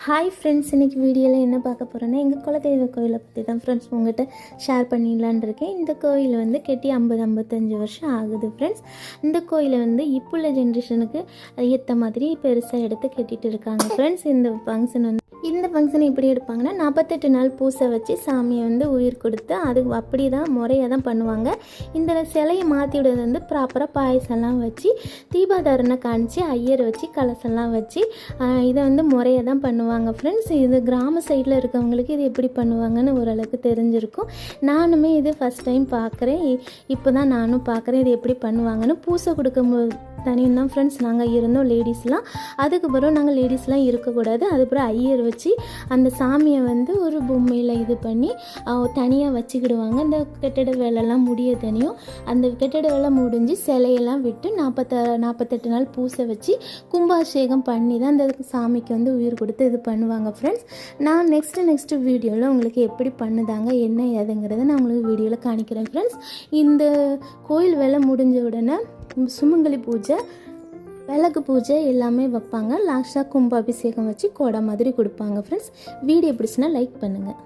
Hi friends, இன்றைக்கி வீடியோவில் என்ன பார்க்க போகிறேன்னா எங்கள் குலதெய்வ கோயிலை பற்றி தான் ஃப்ரெண்ட்ஸ் உங்கள்கிட்ட ஷேர் பண்ணிடலான் இருக்கேன். இந்த கோயில் வந்து கட்டி 50-55 வருஷம் ஆகுது ஃப்ரெண்ட்ஸ். இந்த கோயிலை வந்து இப்போ உள்ள ஜென்ரேஷனுக்கு ஏற்ற மாதிரி பெருசாக எடுத்து கட்டிகிட்டு இருக்காங்க ஃப்ரெண்ட்ஸ். இந்த ஃபங்க்ஷன் எப்படி எடுப்பாங்கன்னா 48 நாள் பூசை வச்சு சாமியை வந்து உயிர் கொடுத்து அது அப்படி தான் முறையாக தான் பண்ணுவாங்க. இந்த சிலையை மாற்றி விடுறது வந்து ப்ராப்பராக பாயசம்லாம் வச்சு தீபாதாரணை காணிச்சு ஐயர் வச்சு கலசம்லாம் வச்சு இதை வந்து முறையாக தான் பண்ணுவாங்க ஃப்ரெண்ட்ஸ். இது கிராம சைடில் இருக்கவங்களுக்கு இது எப்படி பண்ணுவாங்கன்னு ஓரளவுக்கு தெரிஞ்சிருக்கும். நானுமே இது ஃபஸ்ட் டைம் பார்க்குறேன். இப்போ தான் நானும் பார்க்குறேன் இது எப்படி பண்ணுவாங்கன்னு. பூசை கொடுக்கும்போது தனியும் தான் ஃப்ரெண்ட்ஸ் நாங்கள் இருந்தோம் லேடிஸ்லாம். அதுக்கப்புறம் நாங்கள் லேடிஸ்லாம் இருக்கக்கூடாது. அதுக்கப்புறம் ஐயர் வச்சு அந்த சாமியை வந்து ஒரு பொம்மையில் இது பண்ணி தனியாக வச்சுக்கிடுவாங்க. அந்த கட்டட வேலைலாம் முடிய தனியும் அந்த கட்டட வேலை முடிஞ்சு சிலையெல்லாம் விட்டு 48 நாள் பூசை வச்சு கும்பாபிஷேகம் பண்ணி தான் அந்த சாமிக்கு வந்து உயிர் கொடுத்து இது பண்ணுவாங்க ஃப்ரெண்ட்ஸ். நான் நெக்ஸ்ட் வீடியோவில் உங்களுக்கு எப்படி பண்ணுதாங்க என்ன ஏதுங்கிறத நான் உங்களுக்கு வீடியோவில் காணிக்கிறேன் ஃப்ரெண்ட்ஸ். இந்த கோயில் வேலை முடிஞ்ச உடனே சுமங்கலி பூஜை, விளக்கு பூஜை எல்லாமே வைப்பாங்க. லாஸ்ட்டாக கும்பாபிஷேகம் வச்சு கொடை மாதிரி கொடுப்பாங்க ஃப்ரெண்ட்ஸ். வீடியோ பிடிச்சினா லைக் பண்ணுங்கள்.